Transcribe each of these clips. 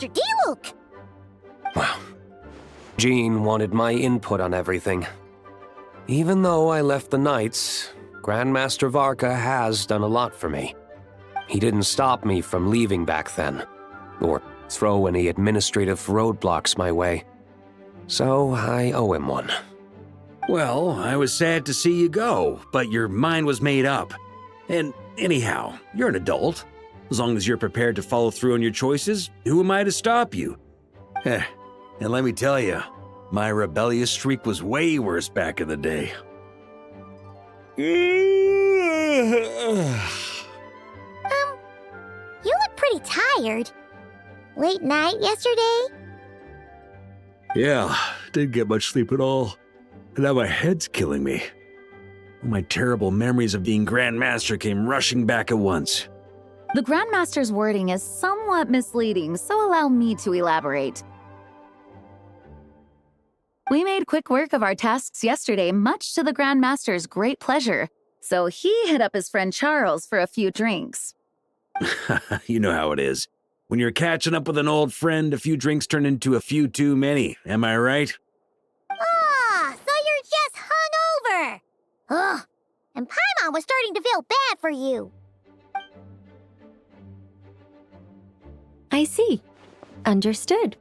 Grandmaster Diluc! Well, Jean wanted my input on everything. Even though I left the Knights, Grandmaster Varka has done a lot for me. He didn't stop me from leaving back then, or throw any administrative roadblocks my way. So I owe him one. Well, I was sad to see you go, but your mind was made up. And anyhow, you're an adult. As long as you're prepared to follow through on your choices, who am I to stop you? And let me tell you, my rebellious streak was way worse back in the day. You look pretty tired. Late night yesterday? Yeah, didn't get much sleep at all. And now my head's killing me. All my terrible memories of being Grandmaster came rushing back at once. The Grandmaster's wording is somewhat misleading, so allow me to elaborate. We made quick work of our tasks yesterday, much to the Grandmaster's great pleasure, so he hit up his friend Charles for a few drinks. You know how it is. When you're catching up with an old friend, a few drinks turn into a few too many, am I right? Ah, so you're just hungover! Ugh, and Paimon was starting to feel bad for you. I see. Understood.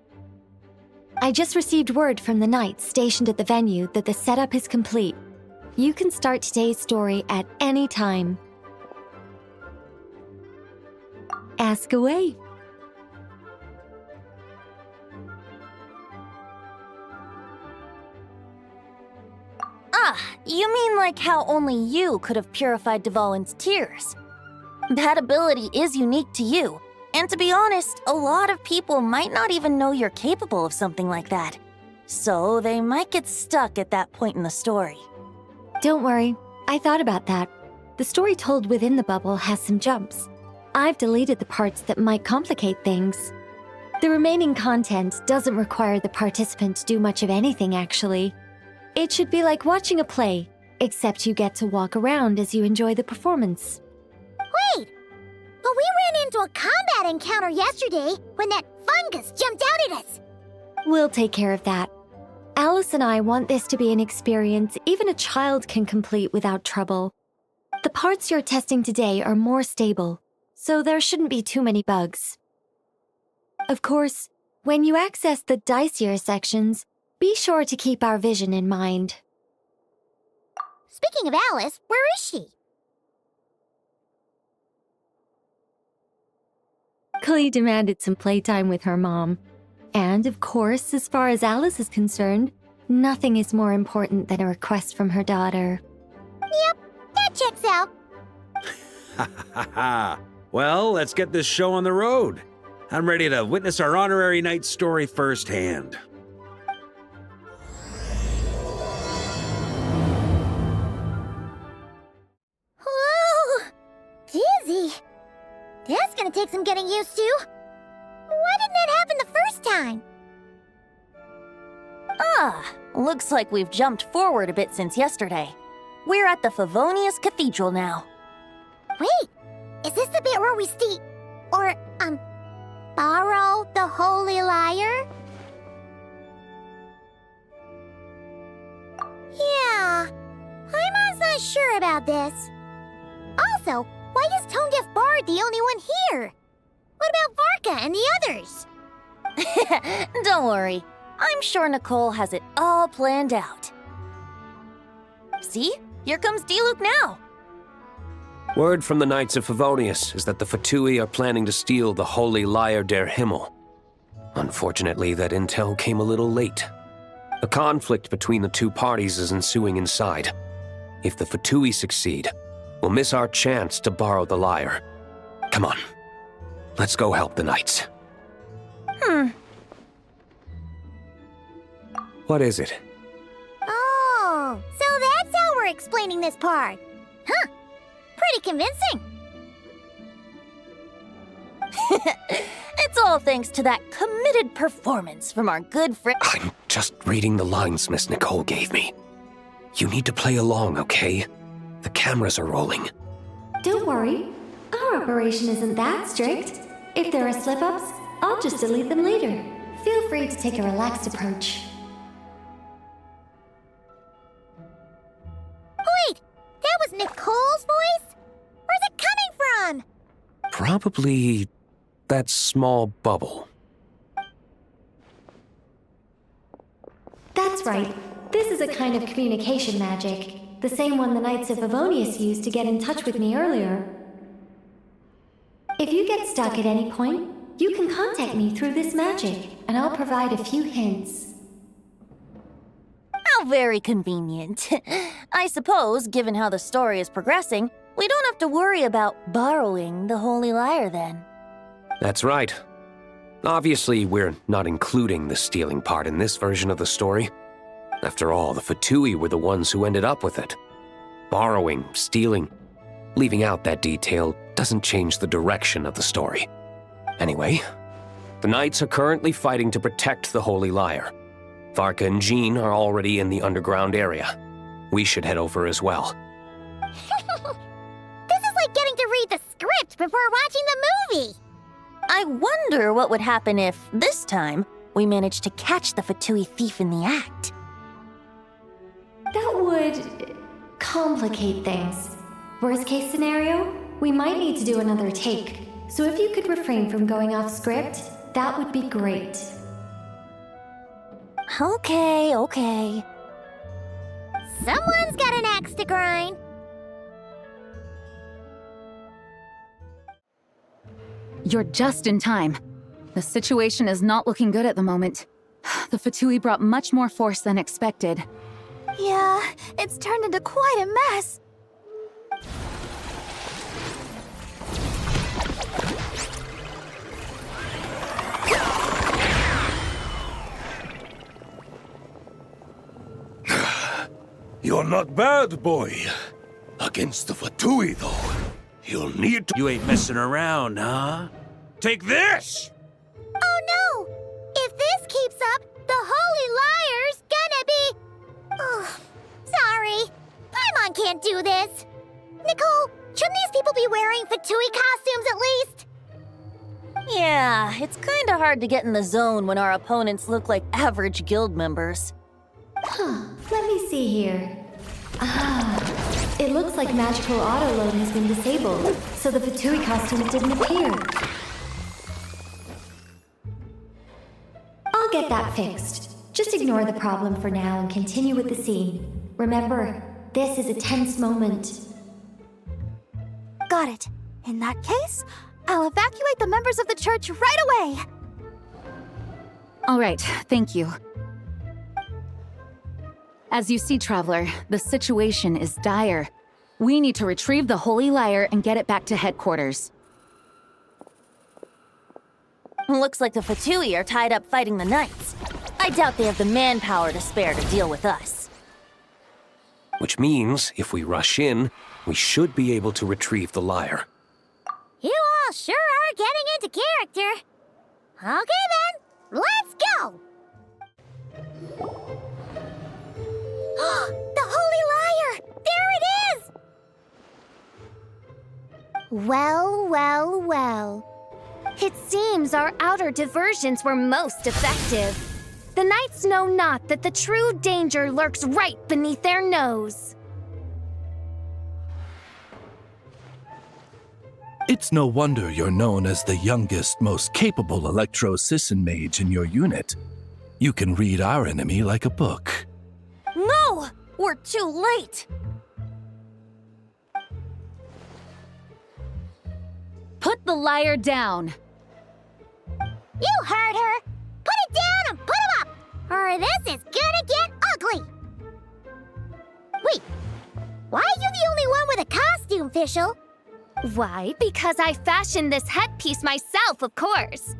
I just received word from the Knights stationed at the venue that the setup is complete. You can start today's story at any time. Ask away. Ah, you mean like how only you could have purified Dvalin's tears? That ability is unique to you, and to be honest, a lot of people might not even know you're capable of something like that. So they might get stuck at that point in the story. Don't worry, I thought about that. The story told within the bubble has some jumps. I've deleted the parts that might complicate things. The remaining content doesn't require the participant to do much of anything, actually. It should be like watching a play, except you get to walk around as you enjoy the performance. Wait! But we ran into a combat encounter yesterday when that fungus jumped out at us! We'll take care of that. Alice and I want this to be an experience even a child can complete without trouble. The parts you're testing today are more stable, so there shouldn't be too many bugs. Of course, when you access the dicier sections, be sure to keep our vision in mind. Speaking of Alice, where is she? Klee demanded some playtime with her mom. And, of course, as far as Alice is concerned, nothing is more important than a request from her daughter. Yep, that checks out. Ha ha ha! Well, let's get this show on the road. I'm ready to witness our honorary knight story firsthand. Whoa! Dizzy! That's gonna take some getting used to. Why didn't that happen the first time? Ah, looks like we've jumped forward a bit since yesterday. We're at the Favonius Cathedral now. Wait, is this the bit where we borrow the Holy Lyre? Yeah, Paimon's not sure about this. Also, why is Tone Deaf Bard the only one here? What about Varka and the others? Don't worry, I'm sure Nicole has it all planned out. See? Here comes Diluc now. Word from the Knights of Favonius is that the Fatui are planning to steal the Holy Lyre der Himmel. Unfortunately, that intel came a little late. A conflict between the two parties is ensuing inside. If the Fatui succeed, we'll miss our chance to borrow the lyre. Come on, let's go help the Knights. What is it? Oh, so that's how we're explaining this part. Huh, pretty convincing. It's all thanks to that committed performance from our good friend. I'm just reading the lines Miss Nicole gave me. You need to play along, okay? The cameras are rolling. Don't worry, our operation isn't that strict. If there are slip-ups, I'll just delete them later. Feel free to take a relaxed approach. Wait, that was Nicole's voice? Where's it coming from? Probably that small bubble. That's right. This is a kind of communication magic. The same one the Knights of Favonius used to get in touch with me earlier. If you get stuck at any point, you can contact me through this magic, and I'll provide a few hints. How very convenient. I suppose, given how the story is progressing, we don't have to worry about borrowing the Holy Lyre then. That's right. Obviously, we're not including the stealing part in this version of the story. After all, the Fatui were the ones who ended up with it. Borrowing, stealing, leaving out that detail doesn't change the direction of the story. Anyway, the Knights are currently fighting to protect the Holy Lyre. Varka and Jean are already in the underground area. We should head over as well. This is like getting to read the script before watching the movie. I wonder what would happen if, this time, we managed to catch the Fatui thief in the act. That would complicate things. Worst case scenario, we might need to do another take. So if you could refrain from going off script, that would be great. Okay. Someone's got an axe to grind. You're just in time. The situation is not looking good at the moment. The Fatui brought much more force than expected. Yeah, it's turned into quite a mess. You're not bad, boy. Against the Fatui, though, you'll need to... You ain't messing around, huh? Take this! Oh no! If this keeps up, the Holy Lyre's gonna be... Oh, sorry. Paimon can't do this. Nicole, shouldn't these people be wearing Fatui costumes at least? Yeah, it's kinda hard to get in the zone when our opponents look like average guild members. Let me see here. It looks like magical autoload has been disabled, so the Fatui costumes didn't appear. I'll get that fixed. Just ignore the problem for now and continue with the scene. Remember, this is a tense moment. Got it. In that case, I'll evacuate the members of the church right away. All right, thank you. As you see, Traveler, the situation is dire. We need to retrieve the Holy Lyre and get it back to headquarters. Looks like the Fatui are tied up fighting the Knights. I doubt they have the manpower to spare to deal with us. Which means, if we rush in, we should be able to retrieve the lyre. You all sure are getting into character. Okay then, let's go! The Holy Lyre! There it is! Well. It seems our outer diversions were most effective. The Knights know not that the true danger lurks right beneath their nose. It's no wonder you're known as the youngest, most capable Electro-Sisson mage in your unit. You can read our enemy like a book. No! We're too late! Put the lyre down! You heard her! Put it down and put him up! Or this is gonna get ugly! Wait, why are you the only one with a costume, Fischl? Why? Because I fashioned this headpiece myself, of course.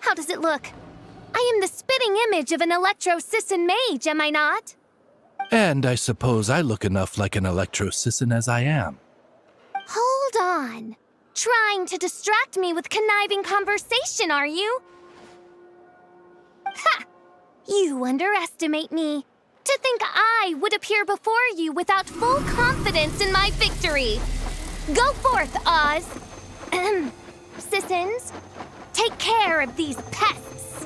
How does it look? I am the spitting image of an Electro-Sisson mage, am I not? And I suppose I look enough like an Electro-Sisson as I am. Hold on. Trying to distract me with conniving conversation, are you? Ha! You underestimate me. To think I would appear before you without full confidence in my victory. Go forth, Oz. Sissons. take care of these pests.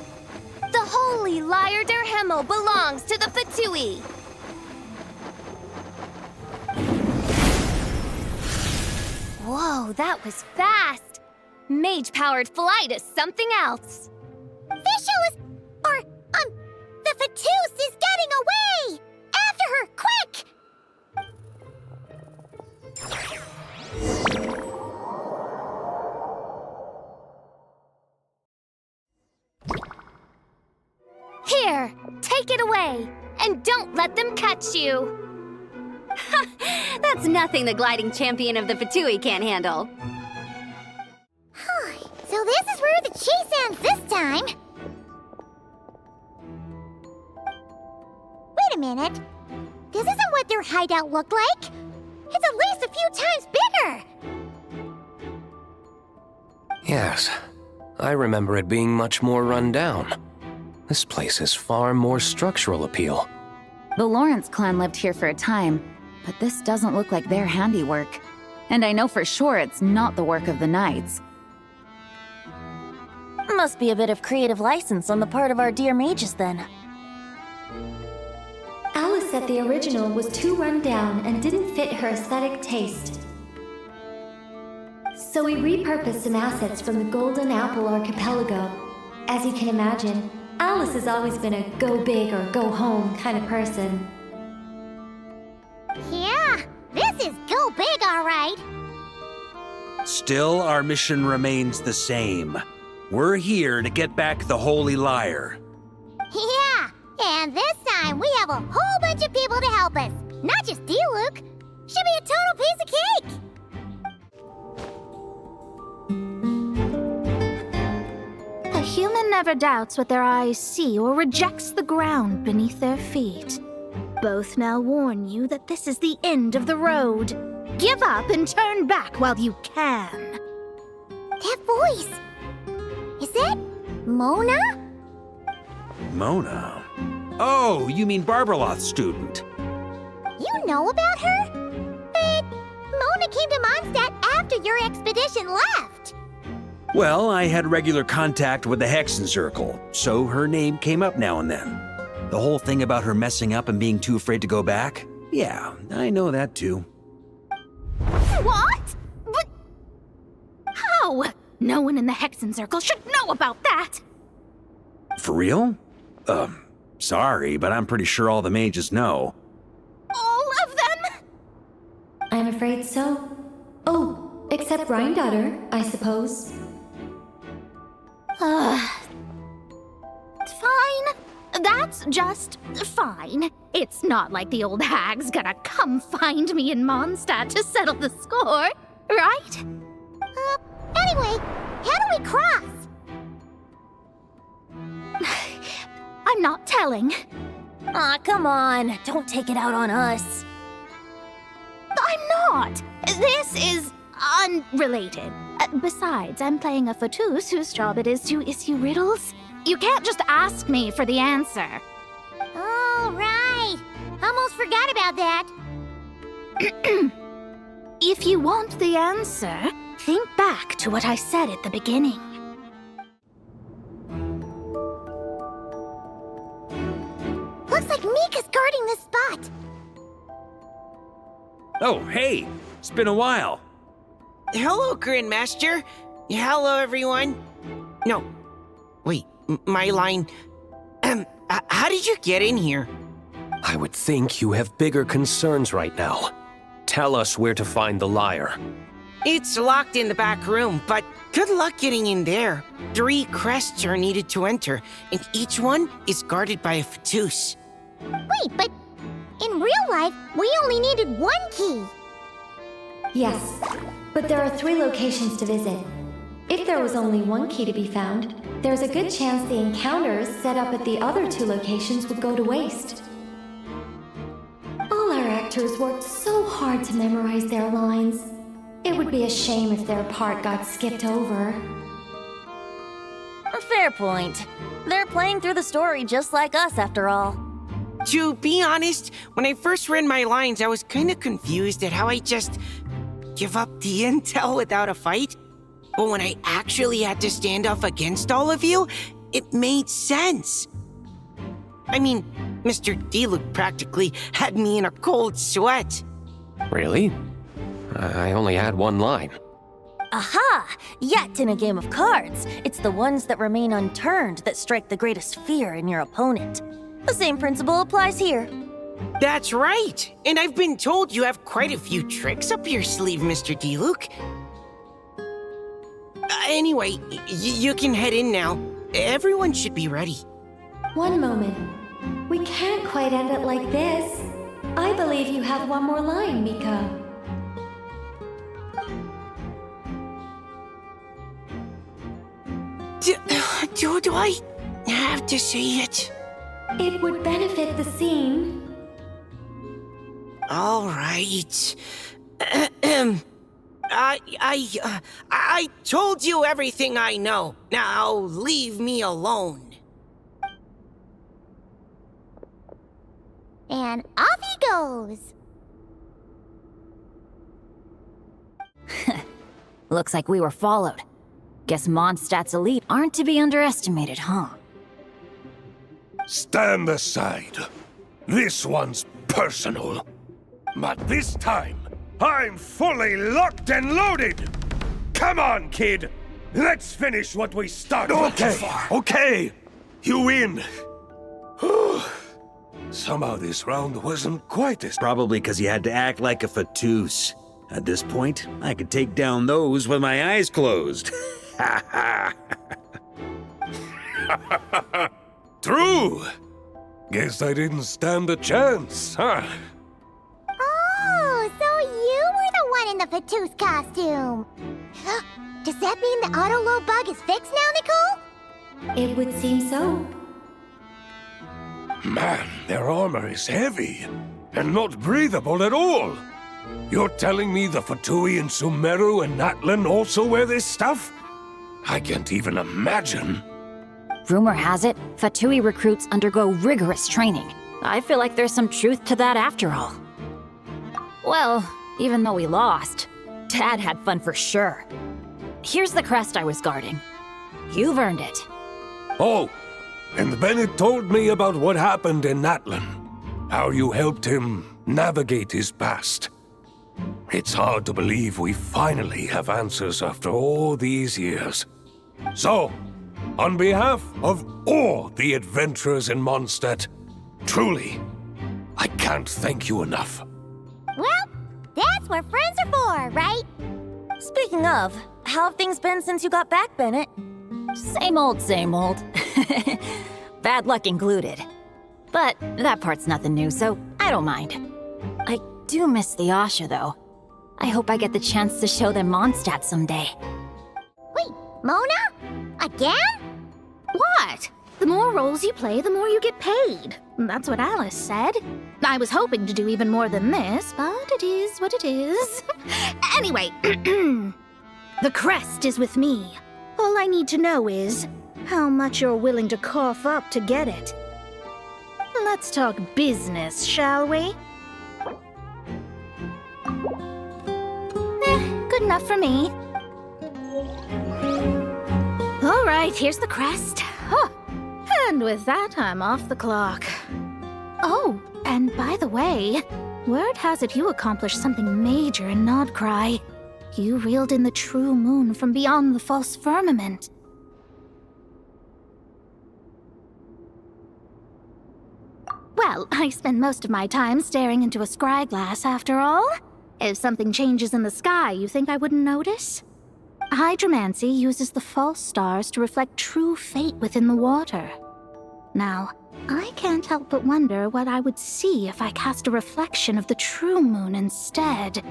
The holy Liar der Himmel belongs to the Fatui. Whoa, that was fast. Mage-powered flight is something else. Visual the Fatus is getting away! After her, quick! Here, take it away, and don't let them catch you. That's nothing the gliding champion of the Fatui can't handle. So this is where the chase ends this time. Wait a minute. This isn't what their hideout looked like. It's at least a few times bigger. Yes, I remember it being much more run down. This place has far more structural appeal. The Lawrence clan lived here for a time, but this doesn't look like their handiwork. And I know for sure it's not the work of the knights. Must be a bit of creative license on the part of our dear mages then. Alice said the original was too run down and didn't fit her aesthetic taste. So we repurposed some assets from the Golden Apple Archipelago. As you can imagine, Alice has always been a go big or go home kind of person. Yeah, this is go big, all right. Still, our mission remains the same. We're here to get back the Holy Liar. Yeah, and this time we have a whole bunch of people to help us. Not just you, Luke. Should be a total piece of cake. A human never doubts what their eyes see or rejects the ground beneath their feet. Both now warn you that this is the end of the road. Give up and turn back while you can. That voice. Is that Mona? Mona? Oh, you mean Barbarloth's student. You know about her? But Mona came to Mondstadt after your expedition left. Well, I had regular contact with the Hexen Circle, so her name came up now and then. The whole thing about her messing up and being too afraid to go back? Yeah, I know that too. What? But how? No one in the Hexen Circle should know about that! For real? Sorry, but I'm pretty sure all the mages know. All of them? I'm afraid so. Oh, except Granddaughter, I suppose. Fine. That's just fine. It's not like the old hag's gonna come find me in Mondstadt to settle the score, right? Anyway, how do we cross? I'm not telling. Aw, come on. Don't take it out on us. I'm not. This is unrelated. Besides, I'm playing a Fatus whose job it is to issue riddles. You can't just ask me for the answer. Oh, right. Almost forgot about that. If you want the answer, think back to what I said at the beginning. Looks like Mika's guarding this spot. Oh, hey! It's been a while. Hello, Grandmaster. Hello, everyone. No. Wait, my line. How did you get in here? I would think you have bigger concerns right now. Tell us where to find the liar. It's locked in the back room, but good luck getting in there. 3 crests are needed to enter, and each one is guarded by a Fatus. Wait, but in real life, we only needed 1 key. Yes, but there are 3 locations to visit. If there was only 1 key to be found, there's a good chance the encounters set up at the other 2 locations would go to waste. All our actors worked so hard to memorize their lines. It would be a shame if their part got skipped over. A fair point. They're playing through the story just like us, after all. To be honest, when I first read my lines, I was kind of confused at how I just give up the intel without a fight. But when I actually had to stand off against all of you, it made sense. I mean, Mr. Diluc practically had me in a cold sweat. Really? I only had one line. Aha! Yet in a game of cards, it's the ones that remain unturned that strike the greatest fear in your opponent. The same principle applies here. That's right! And I've been told you have quite a few tricks up your sleeve, Mr. Diluc. Anyway, you can head in now. Everyone should be ready. One moment. We can't quite end it like this. I believe you have one more line, Miko. Do I have to say it? It would benefit the scene. All right. I told you everything I know. Now leave me alone. And off he goes. Looks like we were followed. Guess Mondstadt's elite aren't to be underestimated, huh? Stand aside. This one's personal. But this time, I'm fully locked and loaded! Come on, kid! Let's finish what we started. Okay. You win. Somehow this round wasn't quite as... Probably because you had to act like a fatus. At this point, I could take down those with my eyes closed. Ha ha! True! Guess I didn't stand a chance, huh? Oh, so you were the one in the Fatus costume. Does that mean the auto-low bug is fixed now, Nicole? It would seem so. Man, their armor is heavy and not breathable at all. You're telling me the Fatui in Sumeru and Natlan also wear this stuff? I can't even imagine. Rumor has it, Fatui recruits undergo rigorous training. I feel like there's some truth to that after all. Well, even though we lost, Dad had fun for sure. Here's the crest I was guarding. You've earned it. Oh, and Bennett told me about what happened in Natlan. How you helped him navigate his past. It's hard to believe we finally have answers after all these years. So, on behalf of all the adventurers in Mondstadt, truly, I can't thank you enough. Well, that's what friends are for, right? Speaking of, how have things been since you got back, Bennett? Same old, same old. Bad luck included. But that part's nothing new, so I don't mind. I do miss the Asha, though. I hope I get the chance to show them Mondstadt someday. Wait, Mona? Again? What? The more roles you play, the more you get paid. That's what Alice said. I was hoping to do even more than this, but it is what it is. Anyway, the crest is with me. All I need to know is how much you're willing to cough up to get it. Let's talk business, shall we? Good enough for me. All right, here's the crest. Huh. And with that, I'm off the clock. Oh, and by the way, word has it you accomplished something major in Nodcry. You reeled in the true moon from beyond the false firmament. Well, I spend most of my time staring into a scry glass, after all. If something changes in the sky, you think I wouldn't notice? Hydromancy uses the false stars to reflect true fate within the water. Now, I can't help but wonder what I would see if I cast a reflection of the true moon instead.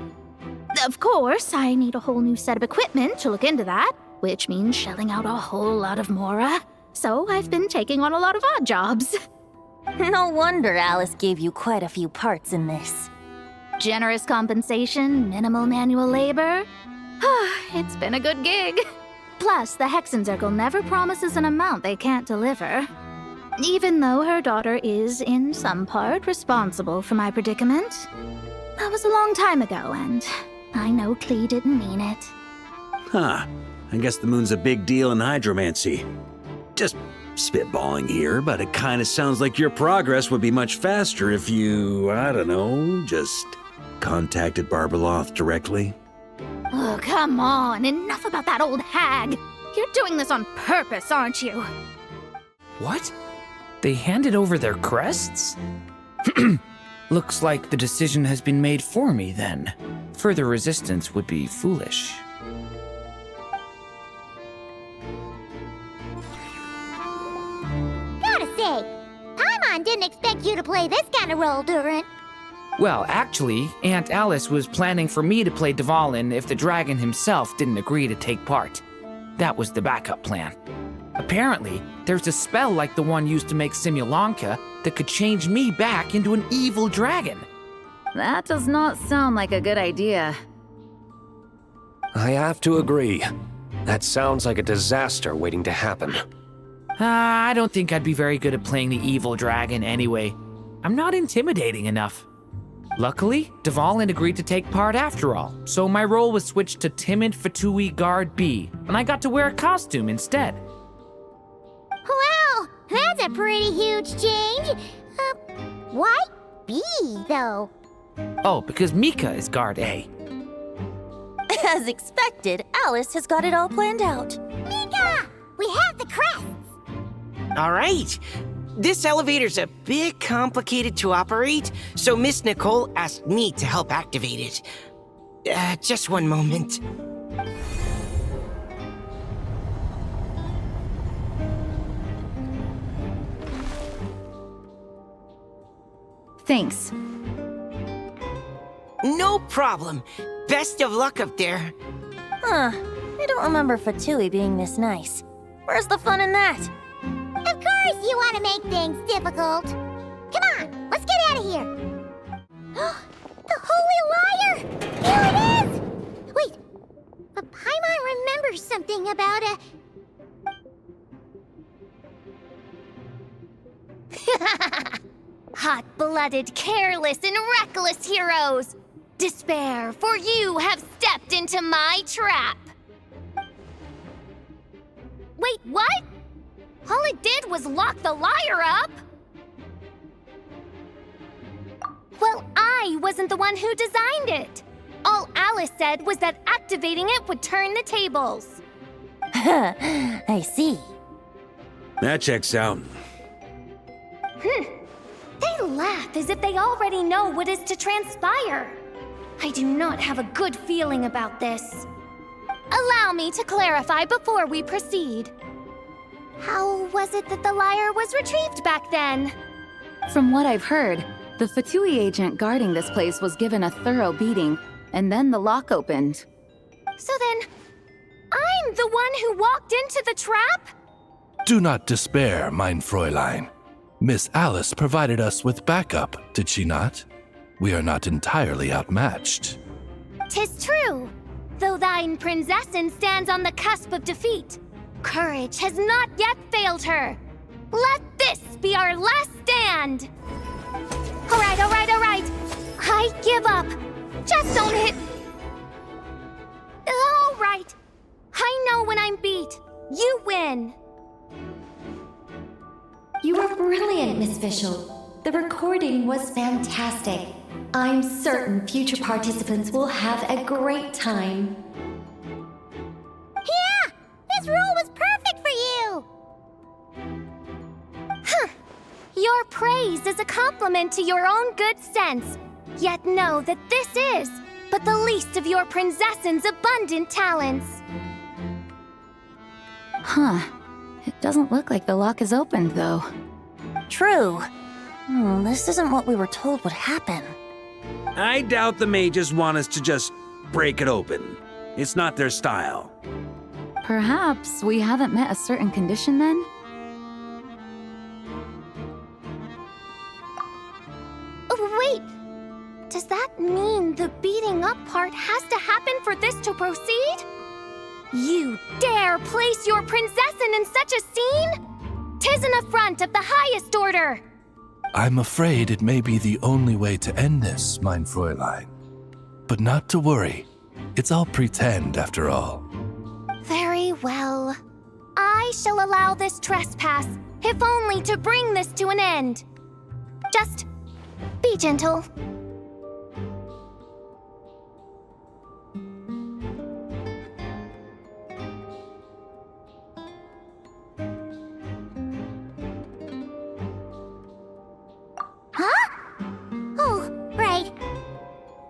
Of course, I need a whole new set of equipment to look into that, which means shelling out a whole lot of mora. So I've been taking on a lot of odd jobs. No wonder Alice gave you quite a few parts in this. Generous compensation, minimal manual labor. It's been a good gig. Plus, the Hexen Circle never promises an amount they can't deliver. Even though her daughter is, in some part, responsible for my predicament. That was a long time ago, and I know Klee didn't mean it. Huh. I guess the moon's a big deal in hydromancy. Just spitballing here, but it kind of sounds like your progress would be much faster if you, I don't know, just contacted Barbeloth directly. Oh, come on. Enough about that old hag. You're doing this on purpose, aren't you? What? They handed over their crests? Looks like the decision has been made for me, then. Further resistance would be foolish. Gotta say, Paimon didn't expect you to play this kind of role, Durin. Well, actually, Aunt Alice was planning for me to play Dvalin if the dragon himself didn't agree to take part. That was the backup plan. Apparently, there's a spell like the one used to make Simulanka that could change me back into an evil dragon. That does not sound like a good idea. I have to agree. That sounds like a disaster waiting to happen. I don't think I'd be very good at playing the evil dragon anyway. I'm not intimidating enough. Luckily, Dvalin agreed to take part after all, so my role was switched to timid Fatui Guard B, and I got to wear a costume instead. Wow, that's a pretty huge change. Why B, though? Oh, because Mika is Guard A. As expected, Alice has got it all planned out. Mika! We have the crests! All right. This elevator's a bit complicated to operate, so Miss Nicole asked me to help activate it. Just one moment. Thanks. No problem. Best of luck up there. Huh. I don't remember Fatui being this nice. Where's the fun in that? Of course you want to make things difficult. Come on, let's get out of here. The Holy Liar! Here it is! Wait, but Paimon remembers something about a... Hot-blooded, careless, and reckless heroes! Despair, for you have stepped into my trap! Wait, what? All it did was lock the liar up! Well, I wasn't the one who designed it! All Alice said was that activating it would turn the tables. I see. That checks out. They laugh as if they already know what is to transpire. I do not have a good feeling about this. Allow me to clarify before we proceed. How was it that the liar was retrieved back then? From what I've heard, the Fatui agent guarding this place was given a thorough beating, and then the lock opened. So then, I'm the one who walked into the trap? Do not despair, mein Fräulein. Miss Alice provided us with backup, did she not? We are not entirely outmatched. 'Tis true, though thine Prinzessin stands on the cusp of defeat. Courage has not yet failed her. Let this be our last stand. All right. I give up. Just don't hit. All right. I know when I'm beat. You win. You were brilliant, Miss Fischl. The recording was fantastic. I'm certain future participants will have a great time. Yeah! This role was perfect for you! Your praise is a compliment to your own good sense. Yet know that this is but the least of your Prinzessin's abundant talents. Huh. It doesn't look like the lock is opened, though. True. This isn't what we were told would happen. I doubt the mages want us to just break it open. It's not their style. Perhaps we haven't met a certain condition then? Wait! Does that mean the beating up part has to happen for this to proceed? You dare place your Prinzessin in such a scene? 'Tis an affront of the highest order! I'm afraid it may be the only way to end this, mein Fräulein. But not to worry. It's all pretend, after all. well, I shall allow this trespass, if only to bring this to an end. Just be gentle. Huh? Oh, right.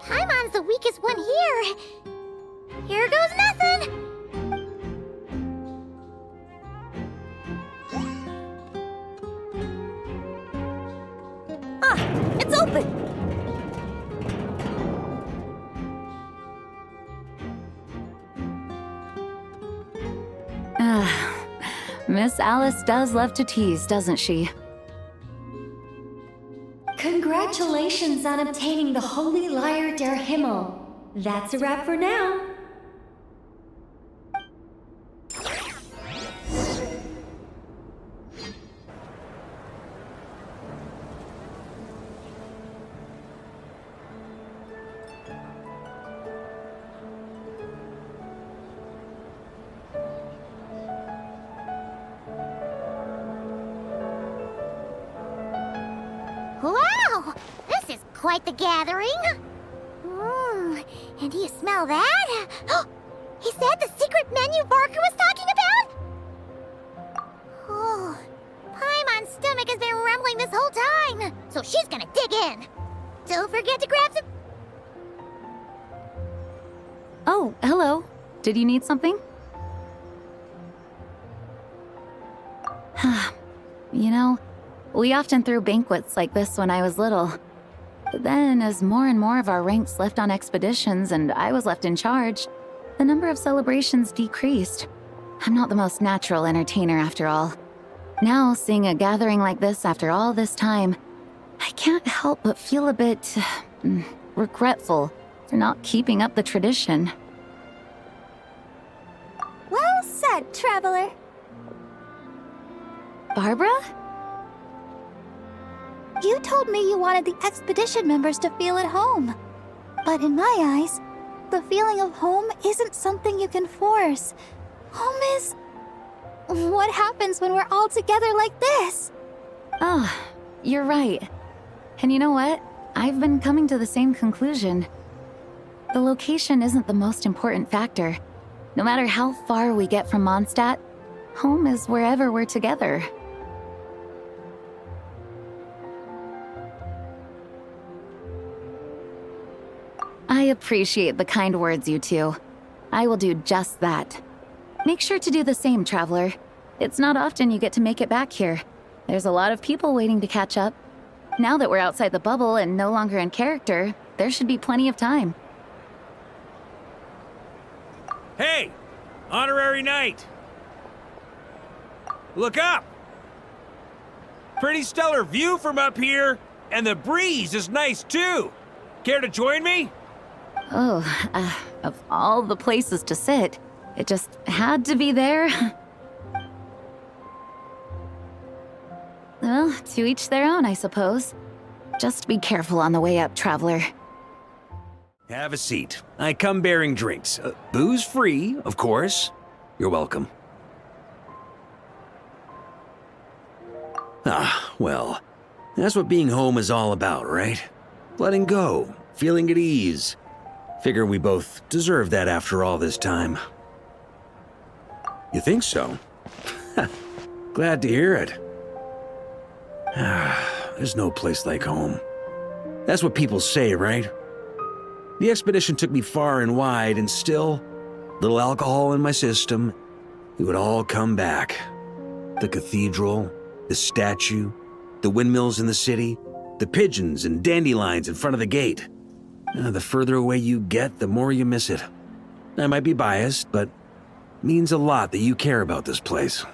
Paimon's the weakest one here. Here goes nothing. It's open! Miss Alice does love to tease, doesn't she? Congratulations on obtaining the Holy Lyre der Himmel. That's a wrap for now. Wow! This is quite the gathering. And do you smell that? Is that the secret menu Barker was talking about? Oh, Paimon's stomach has been rumbling this whole time, so she's gonna dig in. Don't forget to grab some... Oh, hello. Did you need something? You know, we often threw banquets like this when I was little. But then, as more and more of our ranks left on expeditions and I was left in charge, the number of celebrations decreased. I'm not the most natural entertainer after all. Now, seeing a gathering like this after all this time, I can't help but feel a bit regretful for not keeping up the tradition. Well said, traveler. Barbara? You told me you wanted the expedition members to feel at home. But in my eyes, the feeling of home isn't something you can force. Home is... what happens when we're all together like this? Oh, you're right. And you know what? I've been coming to the same conclusion. The location isn't the most important factor. No matter how far we get from Mondstadt, home is wherever we're together. I appreciate the kind words, you two. I will do just that. Make sure to do the same, traveler. It's not often you get to make it back here. There's a lot of people waiting to catch up. Now that we're outside the bubble and no longer in character, there should be plenty of time. Hey! Honorary Knight! Look up! Pretty stellar view from up here, and the breeze is nice too. Care to join me? Oh, of all the places to sit, it just had to be there. Well, to each their own, I suppose. Just be careful on the way up, traveler. Have a seat. I come bearing drinks. Booze free, of course. You're welcome. Ah, well, that's what being home is all about, right? Letting go, feeling at ease. Figure we both deserve that after all this time. You think so? Glad to hear it. There's no place like home. That's what people say, right? The expedition took me far and wide, and still, little alcohol in my system, it would all come back. The cathedral, the statue, the windmills in the city, the pigeons and dandelions in front of the gate. The further away you get, the more you miss it. I might be biased, but it means a lot that you care about this place.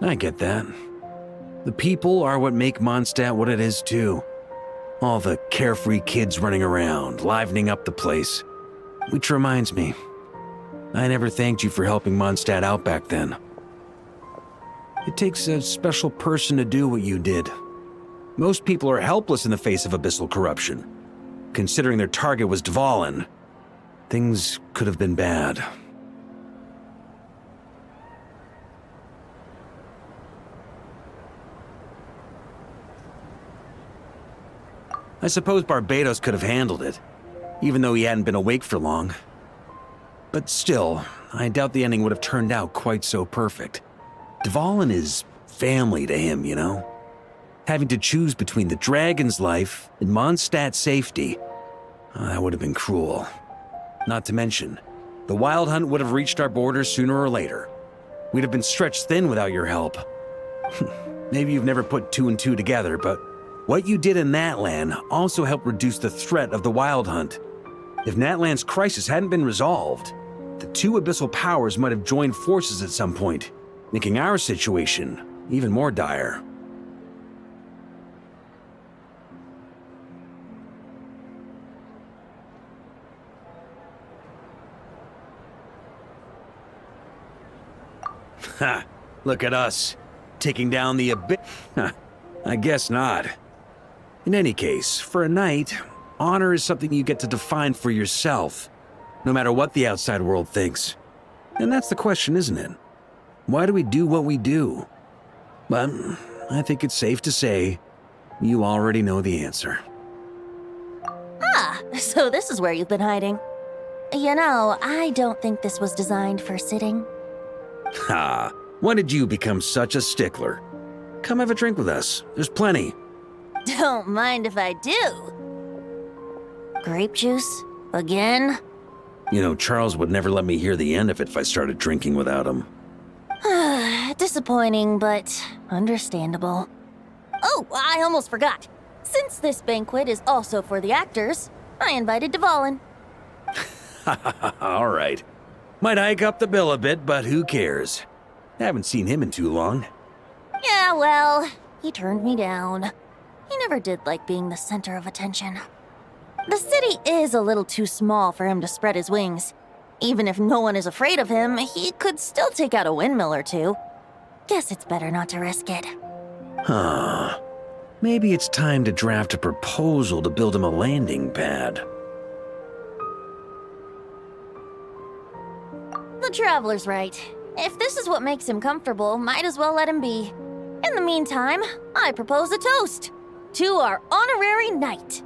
I get that. The people are what make Mondstadt what it is, too. All the carefree kids running around, livening up the place. Which reminds me, I never thanked you for helping Mondstadt out back then. It takes a special person to do what you did. Most people are helpless in the face of abyssal corruption. Considering their target was Dvalin, things could have been bad. I suppose Barbados could have handled it, even though he hadn't been awake for long. But still, I doubt the ending would have turned out quite so perfect. Dvalin is family to him, you know? Having to choose between the dragon's life and Mondstadt's safety, that would have been cruel. Not to mention, the Wild Hunt would have reached our borders sooner or later. We'd have been stretched thin without your help. Maybe you've never put two and two together, but what you did in Natlan also helped reduce the threat of the Wild Hunt. If Natlan's crisis hadn't been resolved, the two abyssal powers might have joined forces at some point, making our situation even more dire. Ha! Look at us, taking down the abyss. I guess not. In any case, for a knight, honor is something you get to define for yourself, no matter what the outside world thinks. And that's the question, isn't it? Why do we do what we do? But I think it's safe to say you already know the answer. Ah, so this is where you've been hiding. You know, I don't think this was designed for sitting. Ha! When did you become such a stickler? Come have a drink with us. There's plenty. Don't mind if I do. Grape juice? Again? You know, Charles would never let me hear the end of it if I started drinking without him. Disappointing, but understandable. Oh, I almost forgot. Since this banquet is also for the actors, I invited Dvalin. All right. Might hike up the bill a bit, but who cares? Haven't seen him in too long. Yeah, well, he turned me down. He never did like being the center of attention. The city is a little too small for him to spread his wings. Even if no one is afraid of him, he could still take out a windmill or two. Guess it's better not to risk it. Huh. Maybe it's time to draft a proposal to build him a landing pad. The Traveler's right. If this is what makes him comfortable, might as well let him be. In the meantime, I propose a toast to our honorary knight.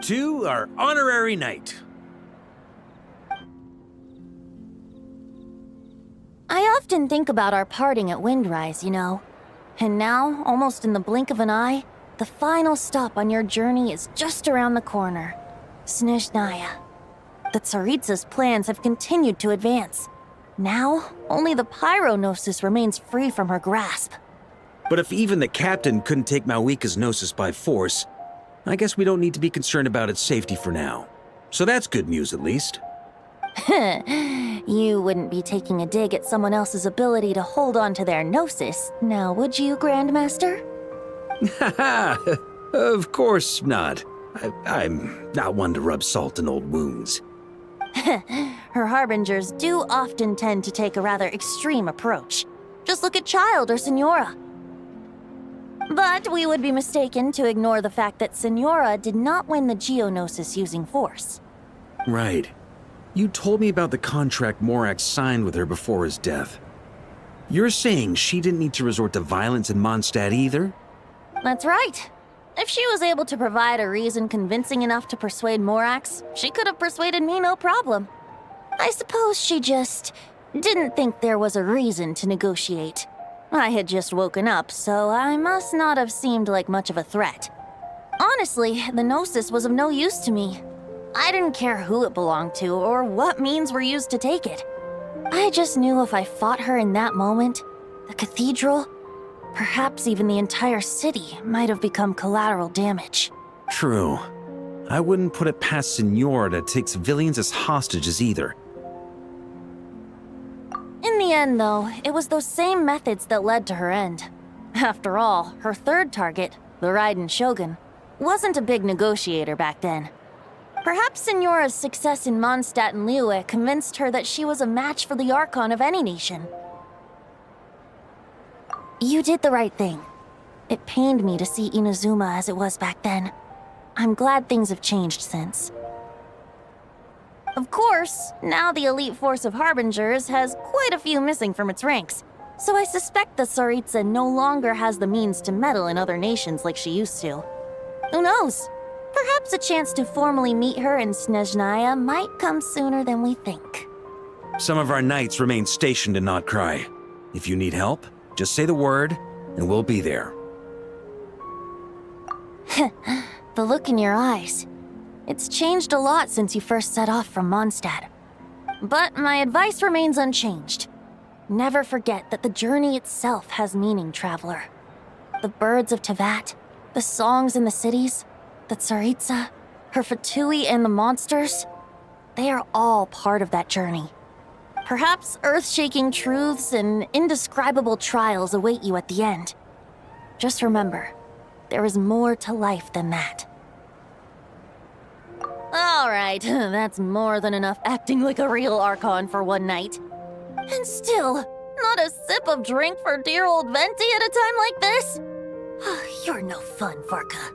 To our honorary knight. I often think about our parting at Windrise, you know. And now, almost in the blink of an eye, the final stop on your journey is just around the corner. Snezhnaya. The Tsaritsa's plans have continued to advance. Now, only the Pyronosis remains free from her grasp. But if even the captain couldn't take Malwika's Gnosis by force, I guess we don't need to be concerned about its safety for now. So that's good news, at least. You wouldn't be taking a dig at someone else's ability to hold on to their Gnosis, now would you, Grandmaster? Haha, of course not. I'm not one to rub salt in old wounds. Her harbingers do often tend to take a rather extreme approach. Just look at Child or Senora. But we would be mistaken to ignore the fact that Senora did not win the Geonosis using force. Right. You told me about the contract Morak signed with her before his death. You're saying she didn't need to resort to violence in Mondstadt either? That's right. If she was able to provide a reason convincing enough to persuade Morax, she could have persuaded me no problem. I suppose she just didn't think there was a reason to negotiate. I had just woken up, so I must not have seemed like much of a threat. Honestly, the Gnosis was of no use to me. I didn't care who it belonged to or what means were used to take it. I just knew if I fought her in that moment, the cathedral, perhaps even the entire city, might have become collateral damage. True. I wouldn't put it past Senora to take civilians as hostages either. In the end, though, it was those same methods that led to her end. After all, her third target, the Raiden Shogun, wasn't a big negotiator back then. Perhaps Signora's success in Mondstadt and Liyue convinced her that she was a match for the Archon of any nation. You did the right thing. It pained me to see Inazuma as it was back then. I'm glad things have changed since. Of course, now the elite force of Harbingers has quite a few missing from its ranks, so I suspect that Tsaritsa no longer has the means to meddle in other nations like she used to. Who knows? Perhaps a chance to formally meet her in Snezhnaya might come sooner than we think. Some of our knights remain stationed in Not Cry. If you need help, just say the word, and we'll be there. The look in your eyes. It's changed a lot since you first set off from Mondstadt. But my advice remains unchanged. Never forget that the journey itself has meaning, traveler. The birds of Tevat, the songs in the cities, the Tsaritsa, her Fatui and the monsters, they are all part of that journey. Perhaps earth-shaking truths and indescribable trials await you at the end. Just remember, there is more to life than that. All right, that's more than enough acting like a real Archon for one night. And still, not a sip of drink for dear old Venti at a time like this? You're no fun, Varka.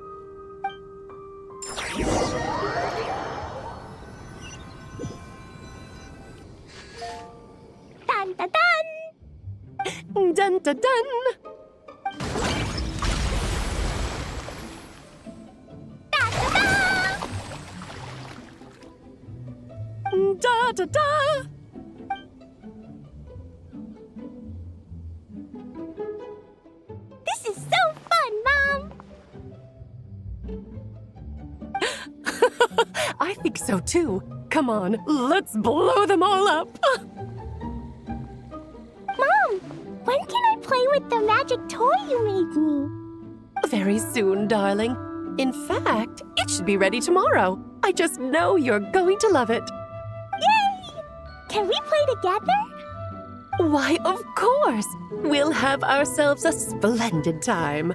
Dun dun dun! Dun dun dun! Da da da! This is so fun, Mom! I think so too. Come on, let's blow them all up! Mom, when can I play with the magic toy you made me? Very soon, darling. In fact, it should be ready tomorrow. I just know you're going to love it. Yay! Can we play together? Why, of course! We'll have ourselves a splendid time.